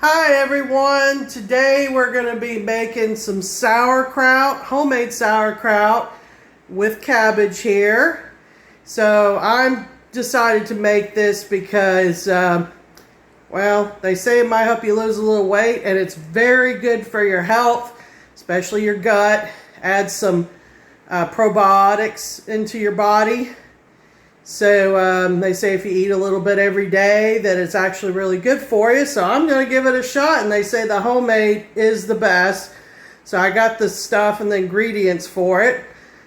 Hi everyone, today we're going to be making some sauerkraut, homemade sauerkraut with cabbage here. So I'm decided to make this because, well, they say it might help you lose a little weight and it's very good for your health, especially your gut. Add some probiotics into your body. So they say if you eat a little bit every day that it's actually really good for you. So I'm going to give it a shot, and they say the homemade is the best. So I got the stuff and the ingredients for it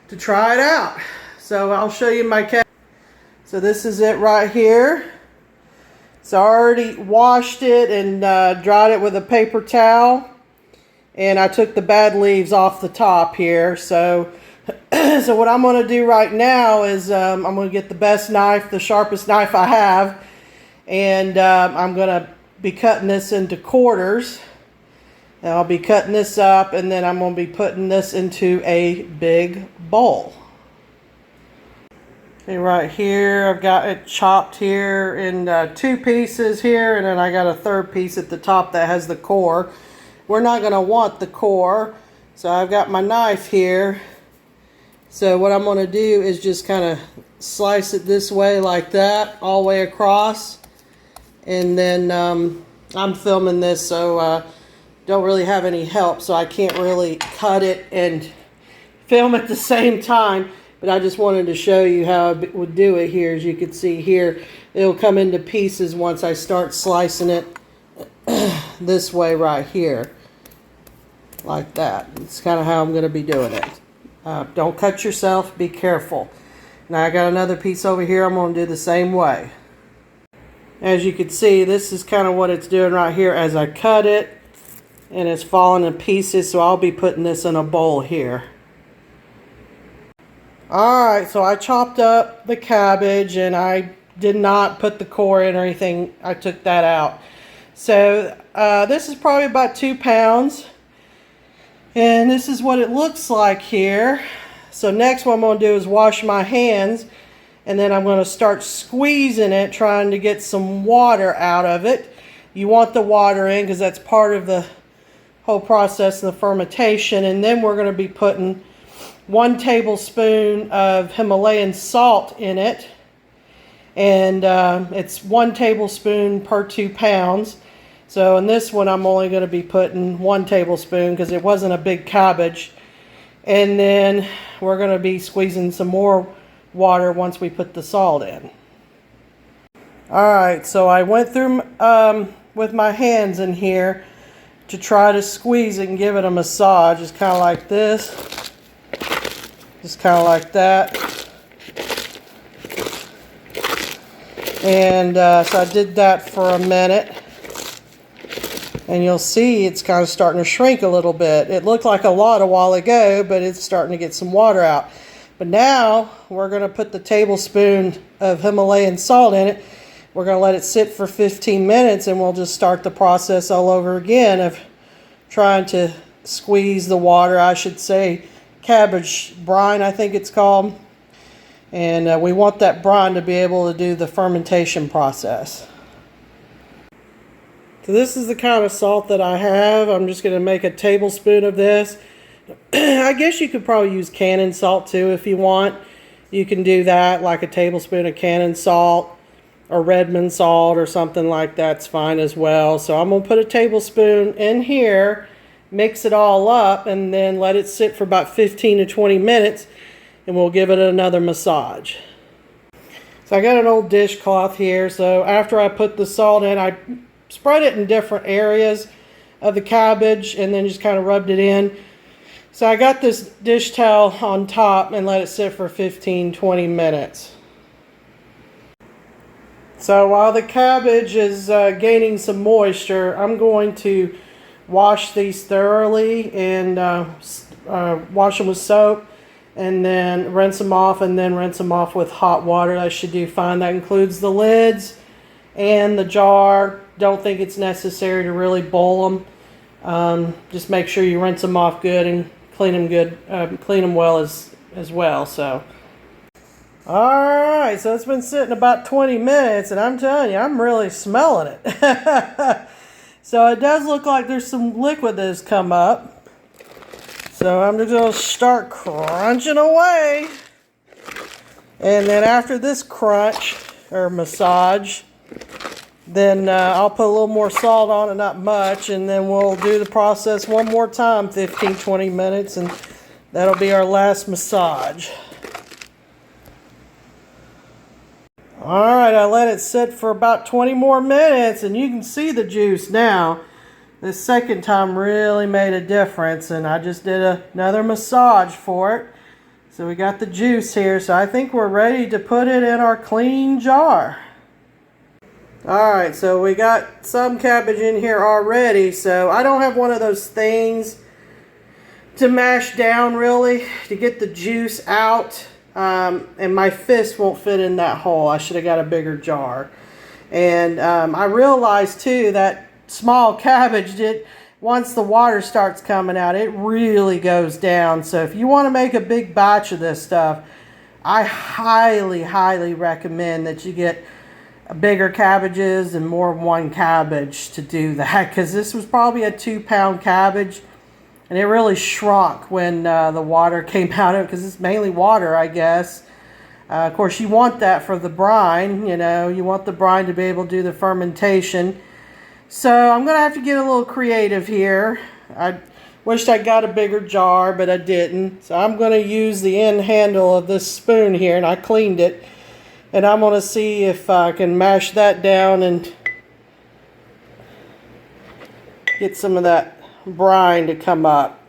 to try it out. So I'll show you my cabbage. So this is it right here. So I already washed it and dried it with a paper towel. And I took the bad leaves off the top here. So what I'm going to do right now is I'm going to get the best knife, the sharpest knife I have, and I'm going to be cutting this into quarters. And I'll be cutting this up, and then I'm going to be putting this into a big bowl. Okay, right here I've got it chopped here in two pieces here, and then I got a third piece at the top that has the core. We're not going to want the core, so I've got my knife here. So what I'm going to do is just kind of slice it this way like that, all the way across. And then I'm filming this, so don't really have any help, so I can't really cut it and film at the same time. But I just wanted to show you how I would do it here. As you can see here, it'll come into pieces once I start slicing it this way right here. Like that. It's kind of how I'm going to be doing it. Don't cut yourself. Be careful. Now I got another piece over here. I'm going to do the same way. As you can see, this is kind of what it's doing right here as I cut it. And it's falling in pieces. So I'll be putting this in a bowl here. Alright, so I chopped up the cabbage. And I did not put the core in or anything. I took that out. So this is probably about 2 pounds. And this is what it looks like here. So next what I'm going to do is wash my hands. And then I'm going to start squeezing it, trying to get some water out of it. You want the water in because that's part of the whole process of the fermentation. And then we're going to be putting 1 tablespoon of Himalayan salt in it. And it's 1 tablespoon per 2 pounds. So in this one, I'm only going to be putting 1 tablespoon because it wasn't a big cabbage. And then we're going to be squeezing some more water once we put the salt in. Alright, so I went through with my hands in here to try to squeeze it and give it a massage. Just kind of like this. Just kind of like that. And so I did that for a minute. And you'll see it's kind of starting to shrink a little bit. It looked like a lot a while ago, but it's starting to get some water out. But now we're going to put the tablespoon of Himalayan salt in it. We're going to let it sit for 15 minutes and we'll just start the process all over again of trying to squeeze the water. I should say cabbage brine, I think it's called. And we want that brine to be able to do the fermentation process. So this is the kind of salt that I have. I'm just going to make a tablespoon of this. I guess you could probably use cannon salt too if you want. You can do that, like a tablespoon of cannon salt or Redmond salt or something like that's fine as well. So I'm going to put a tablespoon in here, mix it all up, and then let it sit for about 15 to 20 minutes, and we'll give it another massage. So I got an old dishcloth here. So after I put the salt in, I spread it in different areas of the cabbage and then just kind of rubbed it in. So I got this dish towel on top and let it sit for 15-20 minutes. So while the cabbage is gaining some moisture, I'm going to wash these thoroughly and wash them with soap and then rinse them off, and then rinse them off with hot water. That should do fine. That includes the lids and the jar. Don't think it's necessary to really boil them. Just make sure you rinse them off good and clean them good, clean them well as well. So, all right. So it's been sitting about 20 minutes, and I'm telling you, I'm really smelling it. So it does look like there's some liquid that has come up. So I'm just going to start crunching away. And then after this crunch or massage, then I'll put a little more salt on it, not much, and then we'll do the process one more time, 15-20 minutes, and that'll be our last massage. Alright, I let it sit for about 20 more minutes, and you can see the juice now. This second time really made a difference, and I just did another massage for it. So we got the juice here, so I think we're ready to put it in our clean jar. Alright, so we got some cabbage in here already, so I don't have one of those things to mash down really to get the juice out, and my fist won't fit in that hole. I should have got a bigger jar. And I realized too that small cabbage, once the water starts coming out, it really goes down. So if you want to make a big batch of this stuff, I highly recommend that you get bigger cabbages and more than one cabbage to do that, because this was probably a 2-pound cabbage, and it really shrunk when the water came out of it, because it's mainly water, I guess. Of course, you want that for the brine, you know, you want the brine to be able to do the fermentation. So I'm going to have to get a little creative here. I wished I got a bigger jar, but I didn't. So I'm going to use the end handle of this spoon here, and I cleaned it. And I'm going to see if I can mash that down and get some of that brine to come up.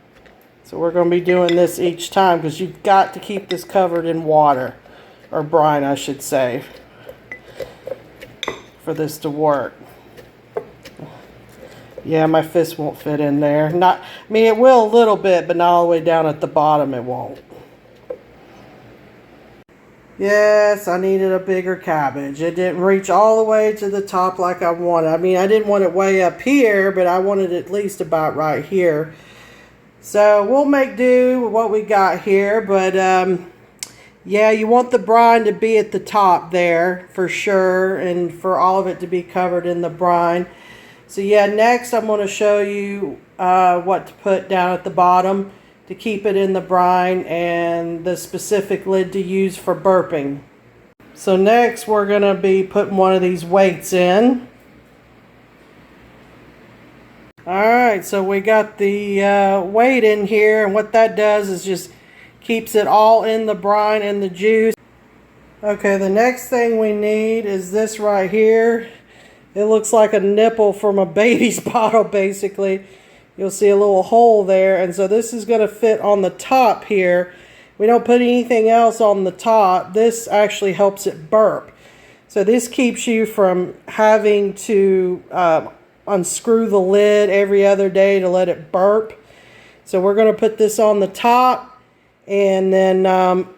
So we're going to be doing this each time, because you've got to keep this covered in water, or brine I should say, for this to work. Yeah, my fist won't fit in there. I mean, it will a little bit, but not all the way down at the bottom it won't. Yes, I needed a bigger cabbage. It didn't reach all the way to the top like I wanted. I mean, I didn't want it way up here, but I wanted it at least about right here. So we'll make do with what we got here. But yeah, you want the brine to be at the top there for sure, and for all of it to be covered in the brine. So yeah, next I'm going to show you what to put down at the bottom to keep it in the brine, and the specific lid to use for burping. So next we're going to be putting one of these weights in. Alright, so we got the weight in here, and what that does is just keeps it all in the brine and the juice. Okay, the next thing we need is this right here. It looks like a nipple from a baby's bottle basically. You'll see a little hole there, and so this is going to fit on the top here. We don't put anything else on the top. This actually helps it burp. So this keeps you from having to unscrew the lid every other day to let it burp. So we're going to put this on the top, and then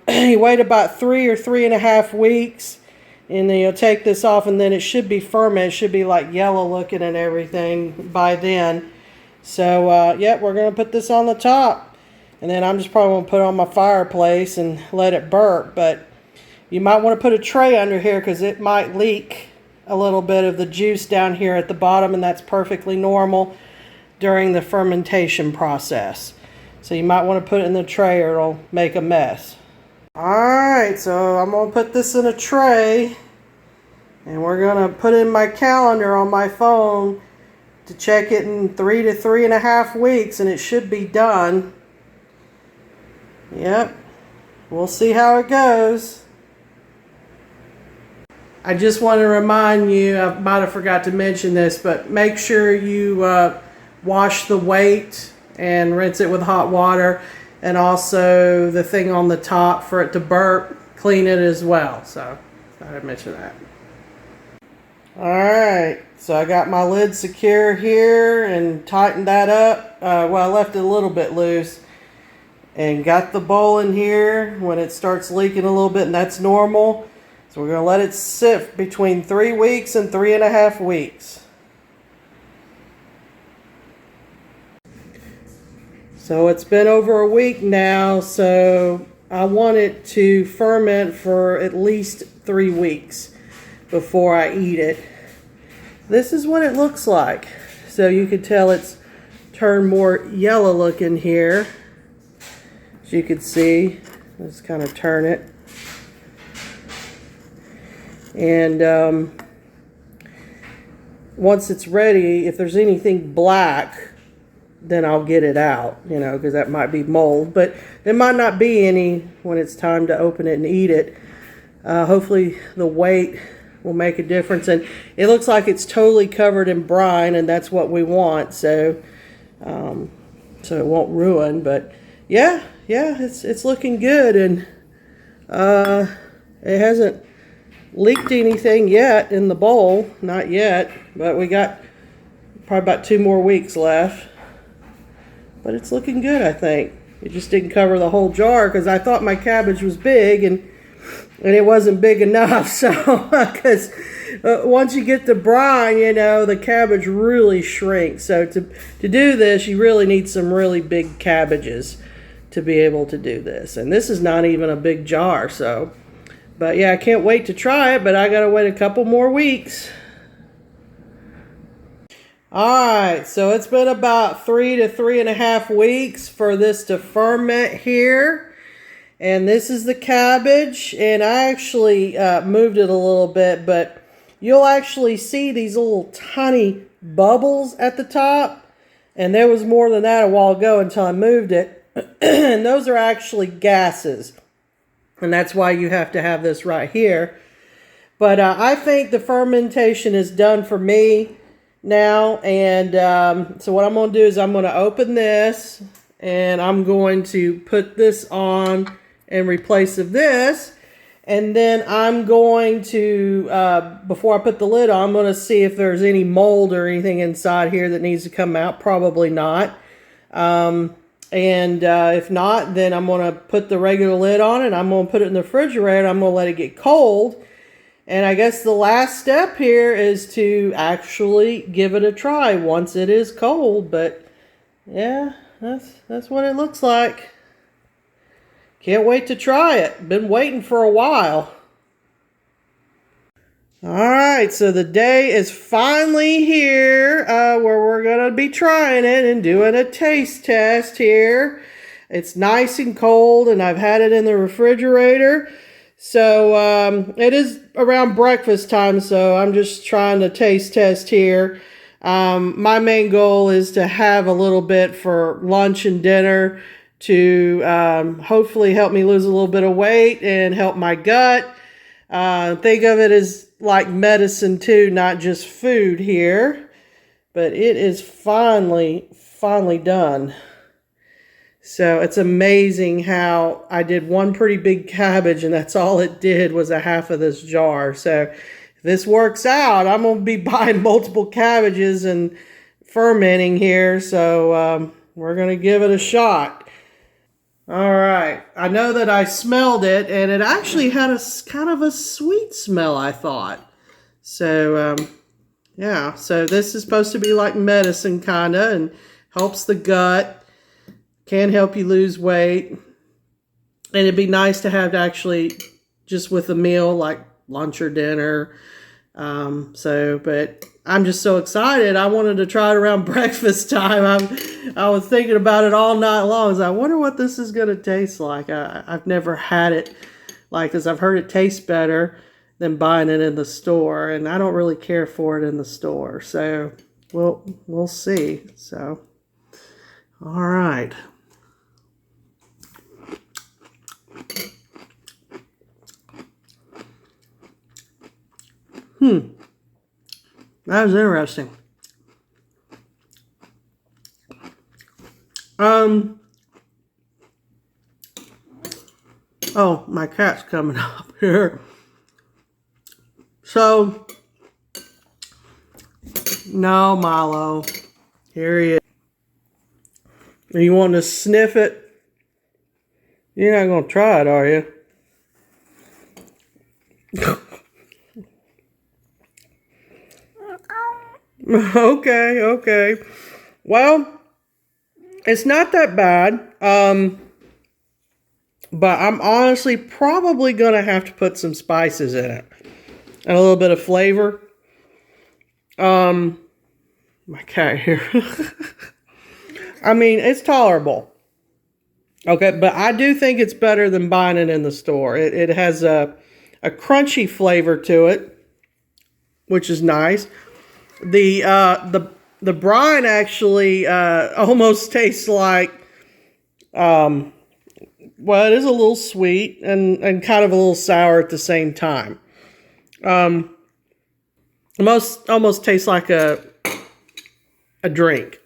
you wait about 3 or 3.5 weeks, and then you'll take this off, and then it should be fermented. It should be like yellow looking and everything by then. So, yep, we're going to put this on the top. And then I'm just probably going to put it on my fireplace and let it burp. But you might want to put a tray under here, because it might leak a little bit of the juice down here at the bottom. And that's perfectly normal during the fermentation process. So you might want to put it in the tray, or it'll make a mess. Alright, so I'm going to put this in a tray. And we're going to put in my calendar on my phone to check it in 3 to 3.5 weeks, and it should be done. Yep, we'll see how it goes. I just want to remind you, I might have forgot to mention this, but make sure you wash the weight and rinse it with hot water, and also the thing on the top for it to burp, clean it as well. So I had to mention that. Alright, so I got my lid secure here and tightened that up. Well, I left it a little bit loose, and got the bowl in here when it starts leaking a little bit, and that's normal. So we're going to let it sit between 3 weeks and 3.5 weeks. So it's been over a week now, so I want it to ferment for at least 3 weeks before I eat it. This is what it looks like. So So you can tell it's turned more yellow looking here. As you can see, let's kind of turn it. And once it's ready, if there's anything black, then I'll get it out, you know, because that might be mold. But there might not be any when it's time to open it and eat it. Hopefully the weight will make a difference. And it looks like it's totally covered in brine, and that's what we want. So so it won't ruin. But yeah, it's looking good. And it hasn't leaked anything yet in the bowl. Not yet. But we got probably about 2 more weeks left. But it's looking good, I think. It just didn't cover the whole jar because I thought my cabbage was big and it wasn't big enough. So, because once you get the brine, you know, the cabbage really shrinks. So to do this, you really need some really big cabbages to be able to do this. And this is not even a big jar. So, but yeah, I can't wait to try it, but I got to wait a couple more weeks. Alright, so it's been about 3 to 3.5 weeks for this to ferment here. And this is the cabbage. And I actually moved it a little bit, but you'll actually see these little tiny bubbles at the top. And there was more than that a while ago until I moved it. And those are actually gases. And that's why you have to have this right here. But I think the fermentation is done for me now. And so what I'm going to do is I'm going to open this and I'm going to put this on in replace of this. And then I'm going to, before I put the lid on, I'm going to see if there's any mold or anything inside here that needs to come out. Probably not. And if not, then I'm going to put the regular lid on and I'm going to put it in the refrigerator. I'm going to let it get cold. And I guess the last step here is to actually give it a try once it is cold. But yeah, that's what it looks like. Can't wait to try it. Been waiting for a while. Alright, so the day is finally here where we're going to be trying it and doing a taste test here. It's nice and cold and I've had it in the refrigerator. So it is around breakfast time, so I'm just trying to taste test here. My main goal is to have a little bit for lunch and dinner to hopefully help me lose a little bit of weight and help my gut. Think of it as like medicine too, not just food here. But it is finally done. So it's amazing how I did one pretty big cabbage and that's all it did was a half of this jar. So if this works out, I'm going to be buying multiple cabbages and fermenting here. So we're going to give it a shot. All right. I know that I smelled it and it actually had a kind of a sweet smell, I thought. So yeah, so this is supposed to be like medicine kind of and helps the gut. Can help you lose weight. And it'd be nice to have actually just with a meal like lunch or dinner. But I'm just so excited. I wanted to try it around breakfast time. I was thinking about it all night long. So I wonder what this is going to taste like. I've never had it like this. I've heard it tastes better than buying it in the store. And I don't really care for it in the store. So we'll see. So, all right. That was interesting. Oh, my cat's coming up here. So, no, Milo. Here he is. Are you wanting to sniff it? You're not going to try it, are you? Okay. Well, it's not that bad. But I'm honestly probably going to have to put some spices in it. And a little bit of flavor. My cat here. I mean, it's tolerable. Okay, but I do think it's better than buying it in the store. It has a crunchy flavor to it, which is nice. The brine actually almost tastes like, well, it is a little sweet and kind of a little sour at the same time. Almost tastes like a drink.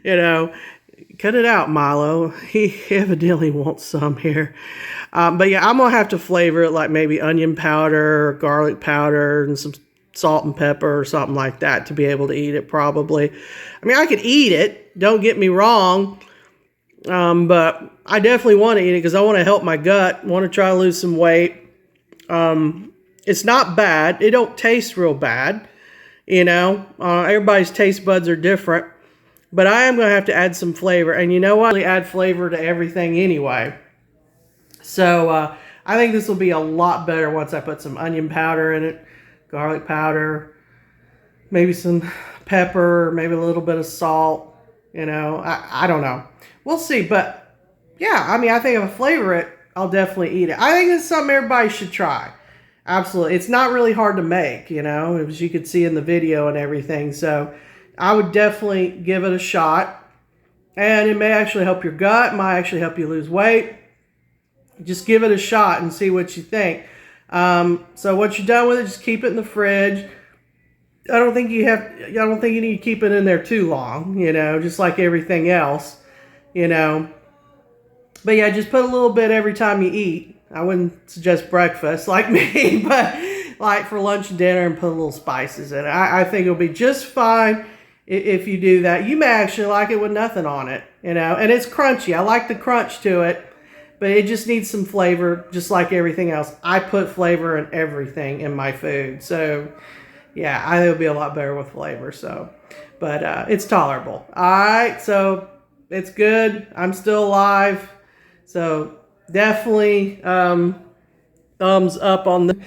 You know, cut it out, Milo. He evidently wants some here. But yeah, I'm gonna have to flavor it like maybe onion powder or garlic powder and some salt and pepper or something like that to be able to eat it probably. I mean, I could eat it, don't get me wrong. But I definitely want to eat it because I want to help my gut, want to try to lose some weight. It's not bad. It don't taste real bad. You know, everybody's taste buds are different. But I am going to have to add some flavor. And you know what? I add flavor to everything anyway. So I think this will be a lot better once I put some onion powder in it, garlic powder, maybe some pepper, maybe a little bit of salt. You know, I don't know. We'll see. But yeah, I mean, I think if I flavor it, I'll definitely eat it. I think it's something everybody should try. Absolutely. It's not really hard to make, you know, as you could see in the video and everything. So I would definitely give it a shot. And it may actually help your gut. It might actually help you lose weight. Just give it a shot and see what you think. So once you're done with it, just keep it in the fridge. I don't think you need to keep it in there too long, you know, just like everything else, you know. But yeah, just put a little bit every time you eat. I wouldn't suggest breakfast like me, but like for lunch and dinner, and put a little spices in it. I think it'll be just fine if you do that. You may actually like it with nothing on it, you know, and it's crunchy. I like the crunch to it, but it just needs some flavor just like everything else. I put flavor in everything in my food. So yeah, I think it'll be a lot better with flavor. So, but it's tolerable. All right, so it's good. I'm still alive. So definitely thumbs up on the.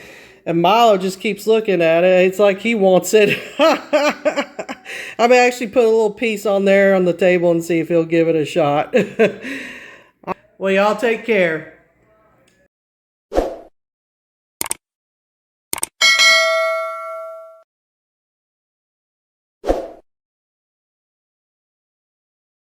And Milo just keeps looking at it. It's like he wants it. I may actually put a little piece on there on the table and see if he'll give it a shot. Well, y'all take care.